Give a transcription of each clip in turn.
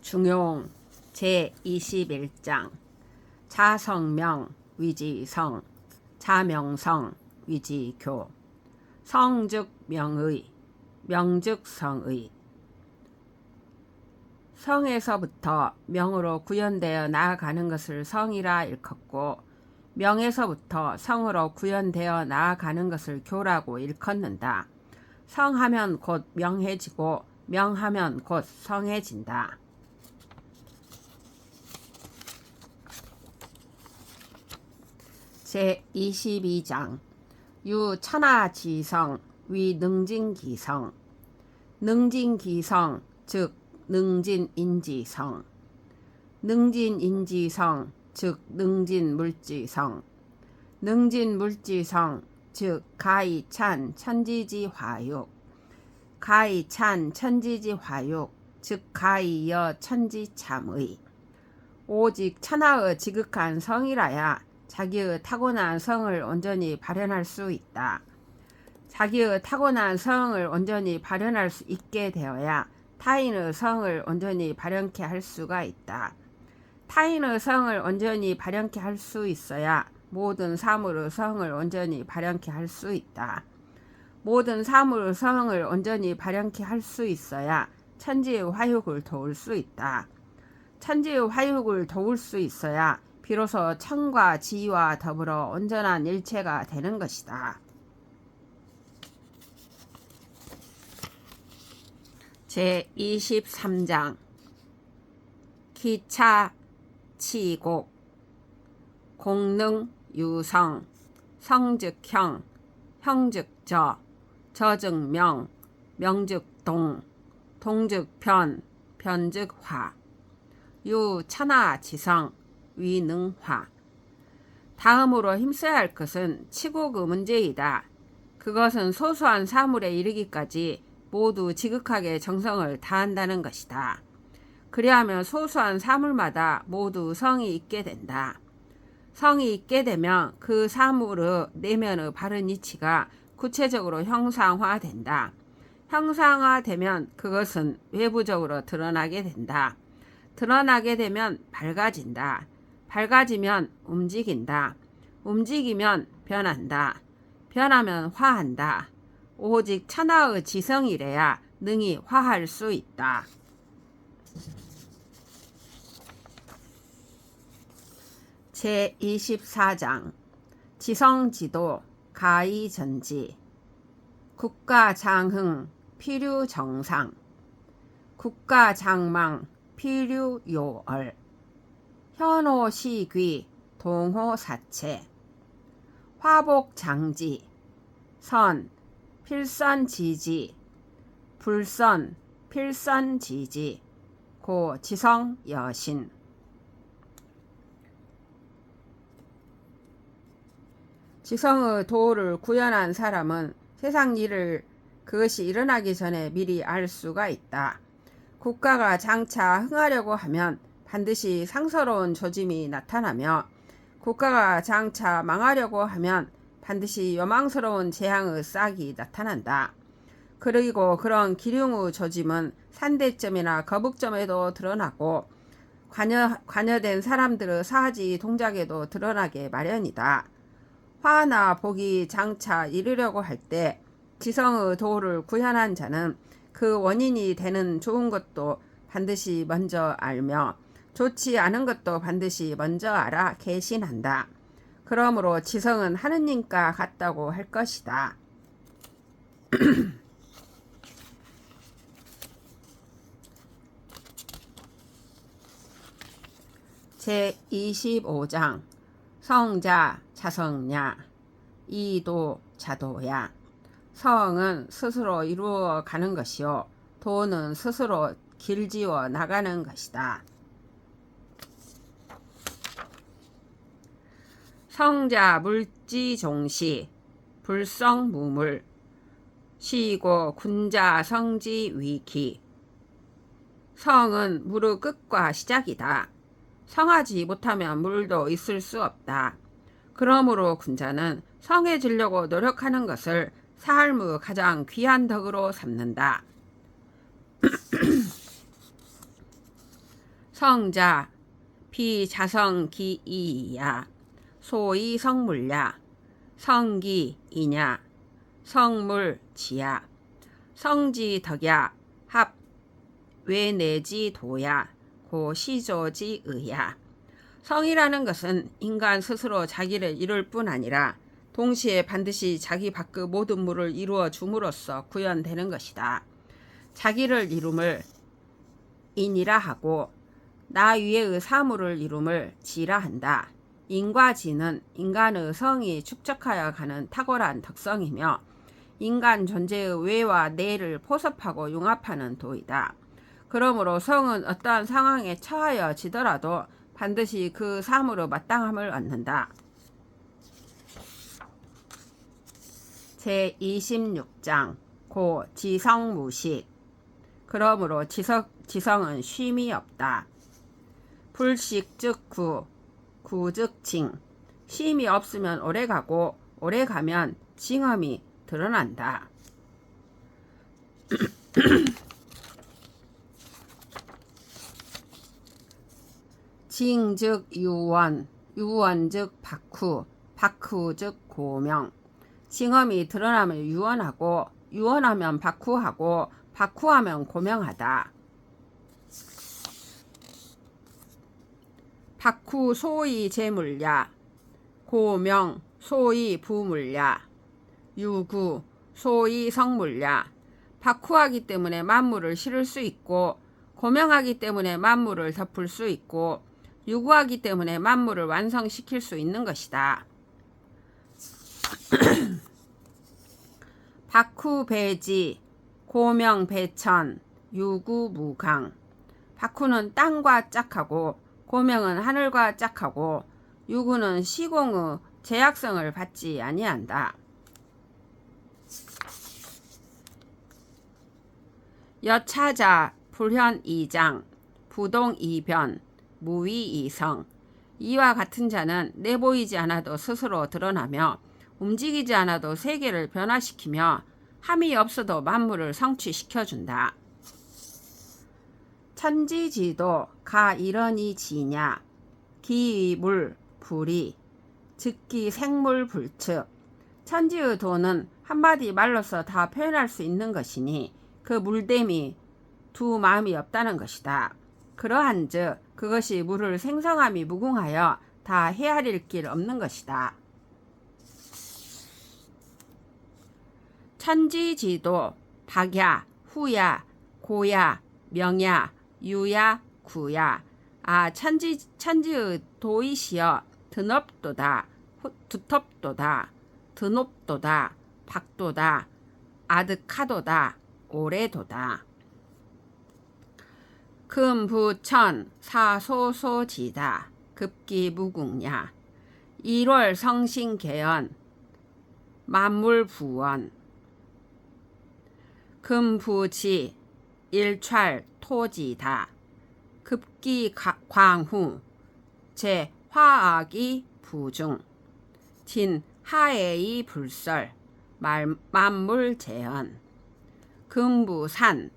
중용 제21장 자성명 위지성 자명성 위지교 성즉 명의 명즉 성의 성에서부터 명으로 구현되어 나아가는 것을 성이라 일컫고 명에서부터 성으로 구현되어 나아가는 것을 교라고 일컫는다. 성하면 곧 명해지고 명하면 곧 성해진다. 제22장 유천하지성 위능진기성 능진기성 즉 능진인지성 능진인지성 즉 능진물지성 능진물지성 즉 가이찬 천지지화육 가이찬 천지지화육 즉 가이여 천지참의 오직 천하의 지극한 성이라야 자기의 타고난 성을 온전히 발현할 수 있다. 자기의 타고난 성을 온전히 발현할 수 있게 되어야 타인의 성을 온전히 발현케 할 수가 있다. 타인의 성을 온전히 발현케 할 수 있어야 모든 사물의 성을 온전히 발현케 할 수 있다. 모든 사물의 성을 온전히 발현케 할 수 있어야 천지의 화육을 도울 수 있다. 천지의 화육을 도울 수 있어야 비로소 천과 지와 더불어 온전한 일체가 되는 것이다. 제23장 기차 치곡 공능 유성 성즉형 형즉저 저즉명 명즉동 동즉편 편즉화 유천하지성 위능화 다음으로 힘써야 할 것은 치곡의 문제이다. 그것은 소소한 사물에 이르기까지 모두 지극하게 정성을 다한다는 것이다. 그리하면 소소한 사물마다 모두 성이 있게 된다. 성이 있게 되면 그 사물의 내면의 바른 이치가 구체적으로 형상화된다. 형상화되면 그것은 외부적으로 드러나게 된다. 드러나게 되면 밝아진다. 밝아지면 움직인다. 움직이면 변한다. 변하면 화한다. 오직 천하의 지성이래야 능히 화할 수 있다. 제24장 지성지도 가이전지 국가장흥 필유정상 국가장망 필유요얼 현호시귀 동호사체 화복장지 선 필선지지 불선 필선지지 고 지성여신 지성의 도를 구현한 사람은 세상 일을 그것이 일어나기 전에 미리 알 수가 있다. 국가가 장차 흥하려고 하면 반드시 상서로운 조짐이 나타나며 국가가 장차 망하려고 하면 반드시 요망스러운 재앙의 싹이 나타난다. 그리고 그런 기륭의 조짐은 산대점이나 거북점에도 드러나고 관여된 사람들의 사지 동작에도 드러나게 마련이다. 화나 복이 장차 이르려고 할 때 지성의 도를 구현한 자는 그 원인이 되는 좋은 것도 반드시 먼저 알며 좋지 않은 것도 반드시 먼저 알아 계신한다. 그러므로 지성은 하느님과 같다고 할 것이다. 제25장 성자 자성야 이도 자도야 성은 스스로 이루어 가는 것이요 도는 스스로 길지어 나가는 것이다. 성자 물지종시 불성무물 시고 군자 성지 위기 성은 물의 끝과 시작이다. 성하지 못하면 물도 있을 수 없다. 그러므로 군자는 성해지려고 노력하는 것을 삶의 가장 귀한 덕으로 삼는다. 성자 비자성기이야. 소위 성물야. 성기이냐. 성물지야. 성지덕야. 합 외내지도야. 고시조지의야. 성이라는 것은 인간 스스로 자기를 이룰 뿐 아니라 동시에 반드시 자기 밖의 모든 물을 이루어 줌으로써 구현되는 것이다. 자기를 이룸을 인이라 하고 나 위에의 사물을 이룸을 지라 한다. 인과 지는 인간의 성이 축적하여 가는 탁월한 특성이며 인간 존재의 외와 내를 포섭하고 융합하는 도이다. 그러므로 성은 어떠한 상황에 처하여지더라도 반드시 그 사물의 마땅함을 얻는다. 제26장 고지성무식. 그러므로 지성은 쉼이 없다. 불식 즉 구, 구 즉 징. 쉼이 없으면 오래가고 오래가면 징험이 드러난다. 징 즉 유원, 유원 즉 박후, 박후 즉 고명. 징험이 드러나면 유원하고 유원하면 박후하고 박후하면 고명하다. 박후 소위 재물야. 고명 소위 부물야. 유구 소위 성물야. 박후하기 때문에 만물을 실을 수 있고 고명하기 때문에 만물을 덮을 수 있고 유구하기 때문에 만물을 완성시킬 수 있는 것이다. 박후 배지, 고명 배천, 유구 무강. 박후는 땅과 짝하고 고명은 하늘과 짝하고 유구는 시공의 제약성을 받지 아니한다. 여차자 불현 이장, 부동 이변, 무위 이성. 이와 같은 자는 내보이지 않아도 스스로 드러나며 움직이지 않아도 세계를 변화시키며 함이 없어도 만물을 성취시켜준다. 천지지도 가 이러니 지냐. 기물 불이 즉기 생물 불측. 천지의 도는 한마디 말로서 다 표현할 수 있는 것이니 그 물됨이 두 마음이 없다는 것이다. 그러한즉 그것이 물을 생성함이 무궁하여 다 헤아릴 길 없는 것이다. 천지지도 박야, 후야, 고야, 명야, 유야, 구야. 천지의 도이시여 드높도다, 두텁도다, 드높도다, 박도다, 아득하도다, 오래도다. 금부천 사소소지다. 급기무궁야. 1월 성신개연 만물부원. 금부지 일찰 토지다. 급기광후 제화악이 부중. 진하에이 불설 만물재현. 금부산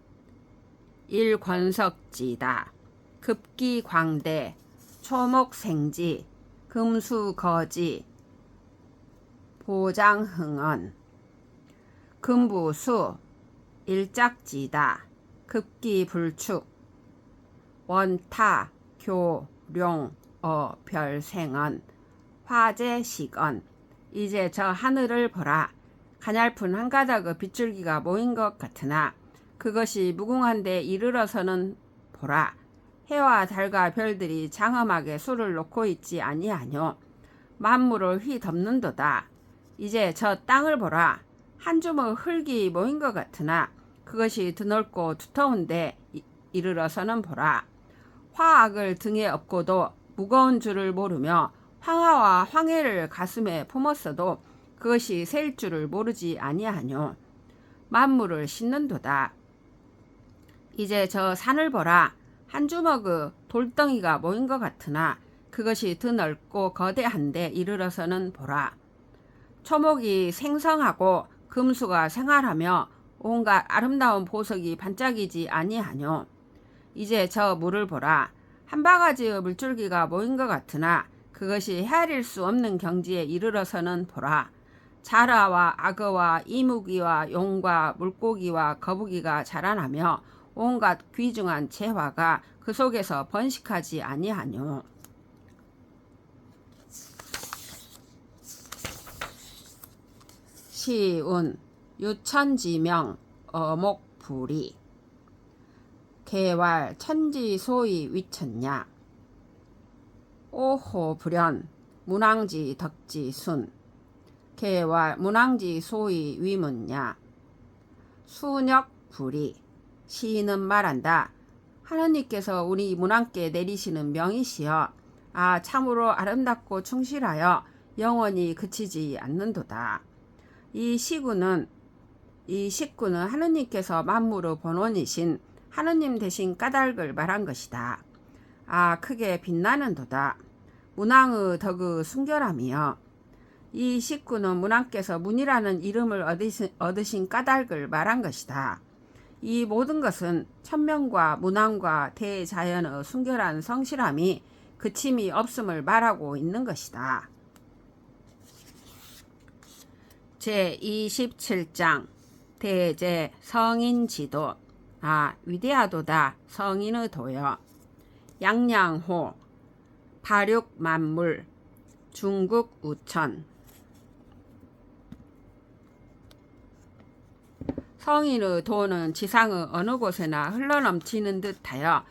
일권석지다. 급기광대 초목생지 금수거지 보장흥언. 금부수 일짝지다. 급기불축 원타 교룡 별생언. 화재식언. 이제 저 하늘을 보라. 가냘픈 한 가닥의 빗줄기가 모인 것 같으나 그것이 무궁한데 이르러서는 보라. 해와 달과 별들이 장엄하게 수를 놓고 있지 아니하뇨. 만물을 휘덮는도다. 이제 저 땅을 보라. 한 주먹 흙이 모인 것 같으나 그것이 드넓고 두터운데 이르러서는 보라. 화악을 등에 업고도 무거운 줄을 모르며 황하와 황해를 가슴에 품었어도 그것이 셀 줄을 모르지 아니하뇨. 만물을 싣는도다. 이제 저 산을 보라. 한 주먹의 돌덩이가 모인 것 같으나 그것이 드넓고 거대한데 이르러서는 보라. 초목이 생성하고 금수가 생활하며 온갖 아름다운 보석이 반짝이지 아니하뇨. 이제 저 물을 보라. 한 바가지의 물줄기가 모인 것 같으나 그것이 헤아릴 수 없는 경지에 이르러서는 보라. 자라와 악어와 이무기와 용과 물고기와 거북이가 자라나며 온갖 귀중한 재화가 그 속에서 번식하지 아니하뇨. 시운 유천지명 어목불이 개왈 천지소위 위천냐. 오호불연 문왕지 덕지순 개왈 문왕지 소위 위문냐. 수녁불이 시인은 말한다. 하느님께서 우리 문왕께 내리시는 명이시여 참으로 아름답고 충실하여 영원히 그치지 않는도다. 이 식구는 하느님께서 만물의 본원이신 하느님 대신 까닭을 말한 것이다. 크게 빛나는도다. 문왕의 덕의 순결함이여. 이 식구는 문왕께서 문이라는 이름을 얻으신 까닭을 말한 것이다. 이 모든 것은 천명과 문왕과 대자연의 순결한 성실함이 그침이 없음을 말하고 있는 것이다. 제27장 대제 성인지도. 위대하도다 성인의 도여. 양양호 발육만물 중국 우천. 성인의 도는 지상의 어느 곳에나 흘러넘치는 듯하여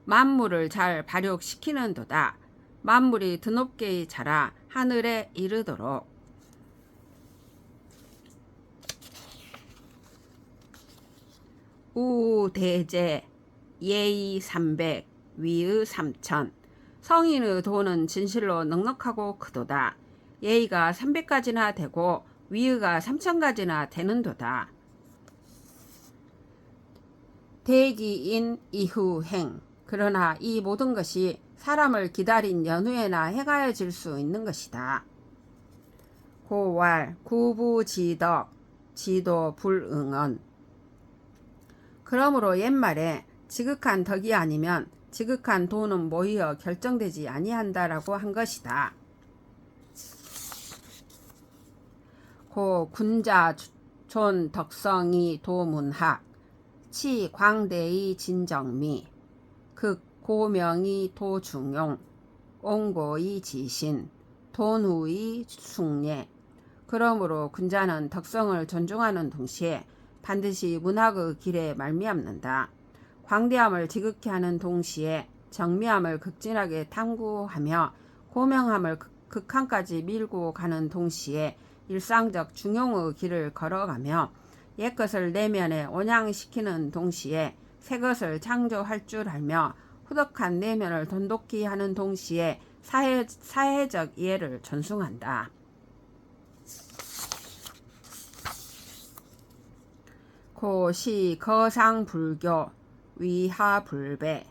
만물을 잘 발육시키는 도다. 만물이 드높게 자라 하늘에 이르도록. 우대제 예의 300 위의 3000. 성인의 도는 진실로 넉넉하고 크도다. 예의가 300가지나 되고 위의가 3000가지나 되는도다. 대기인 이후행. 그러나 이 모든 것이 사람을 기다린 연후에나 행하여질 수 있는 것이다. 고왈 구부지덕 지도 불응언. 그러므로 옛말에 지극한 덕이 아니면 지극한 도는 모이어 결정되지 아니한다라고 한 것이다. 고 군자 존 덕성이 도문학 치 광대의 진정미 극 고명이 도중용 옹고의 지신 돈우의 숭례. 그러므로 군자는 덕성을 존중하는 동시에 반드시 문학의 길에 말미암는다. 광대함을 지극히 하는 동시에 정미함을 극진하게 탐구하며 고명함을 극한까지 밀고 가는 동시에 일상적 중용의 길을 걸어가며 옛것을 내면에 온양시키는 동시에 새것을 창조할 줄 알며 후덕한 내면을 돈독히 하는 동시에 사회적 이해를 존중한다. 고시 거상불교 위하불배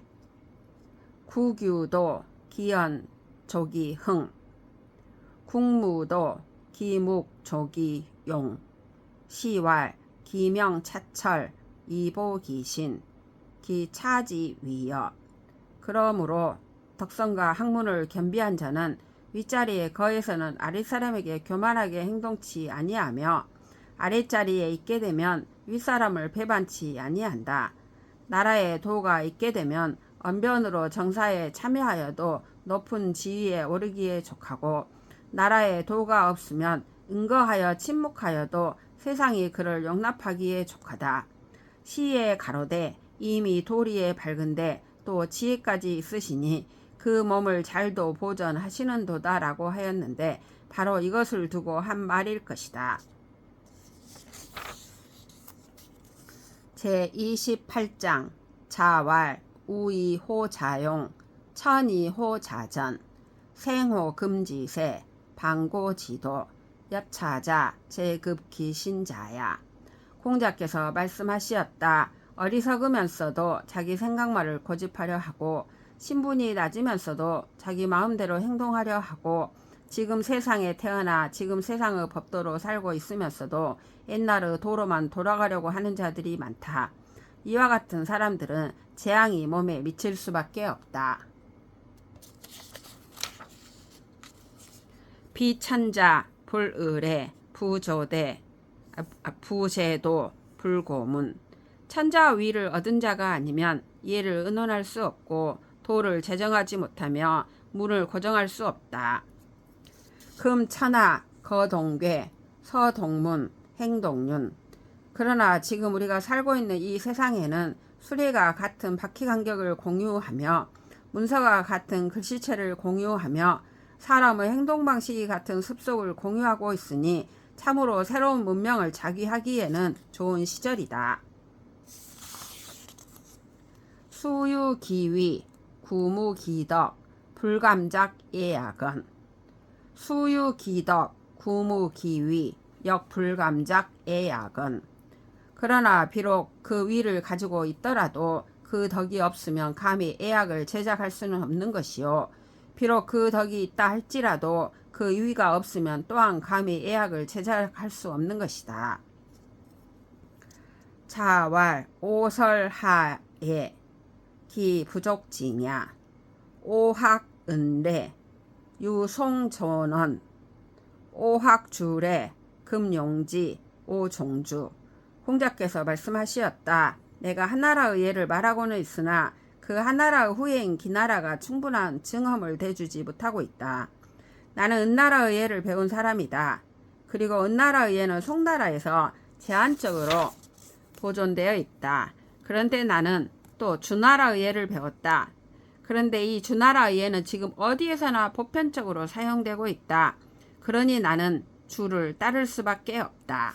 구규도 기연 조기흥 국무도 기묵 조기용 시왈 기명차철 이보기신 기차지위여. 그러므로 덕성과 학문을 겸비한 자는 윗자리에 거해서는 아랫사람에게 교만하게 행동치 아니하며 아랫자리에 있게 되면 윗사람을 배반치 아니한다. 나라에 도가 있게 되면 언변으로 정사에 참여하여도 높은 지위에 오르기에 족하고 나라에 도가 없으면 은거하여 침묵하여도 세상이 그를 용납하기에 족하다. 시에 가로되 이미 도리에 밝은데 또 지혜까지 있으시니 그 몸을 잘도 보전하시는도다 라고 하였는데 바로 이것을 두고 한 말일 것이다. 제28장 자왈 우이호자용 천이호자전 생호금지세 방고지도 엽차자 제급기신자야. 공자께서 말씀하시었다. 어리석으면서도 자기 생각만을 고집하려 하고 신분이 낮으면서도 자기 마음대로 행동하려 하고 지금 세상에 태어나 지금 세상의 법도로 살고 있으면서도 옛날의 도로만 돌아가려고 하는 자들이 많다. 이와 같은 사람들은 재앙이 몸에 미칠 수밖에 없다. 비천자, 불의례, 부조대, 부제도, 불고문. 천자 위를 얻은 자가 아니면 이를 의논할 수 없고 도를 제정하지 못하며 문을 고정할 수 없다. 금천하, 거동괴, 서동문, 행동윤. 그러나 지금 우리가 살고 있는 이 세상에는 수레가 같은 바퀴 간격을 공유하며 문서가 같은 글씨체를 공유하며 사람의 행동 방식이 같은 습속을 공유하고 있으니 참으로 새로운 문명을 자귀하기에는 좋은 시절이다. 수유기위, 구무기덕, 불감작 예약은. 수유기덕, 구무기위, 역불감작 예약은. 그러나 비록 그 위를 가지고 있더라도 그 덕이 없으면 감히 예약을 제작할 수는 없는 것이요. 비록 그 덕이 있다 할지라도 그 위가 없으면 또한 감히 예약을 제작할 수 없는 것이다. 자왈 오설하에 기부족지냐 오학은례 유송전원 오학주례 금용지 오종주. 공자께서 말씀하시었다. 내가 한나라의 예를 말하고는 있으나 그 한나라의 후예인 기나라가 충분한 증언을 대주지 못하고 있다. 나는 은나라의 예를 배운 사람이다. 그리고 은나라의 예는 송나라에서 제한적으로 보존되어 있다. 그런데 나는 또 주나라의 예를 배웠다. 그런데 이 주나라의 예는 지금 어디에서나 보편적으로 사용되고 있다. 그러니 나는 주를 따를 수밖에 없다.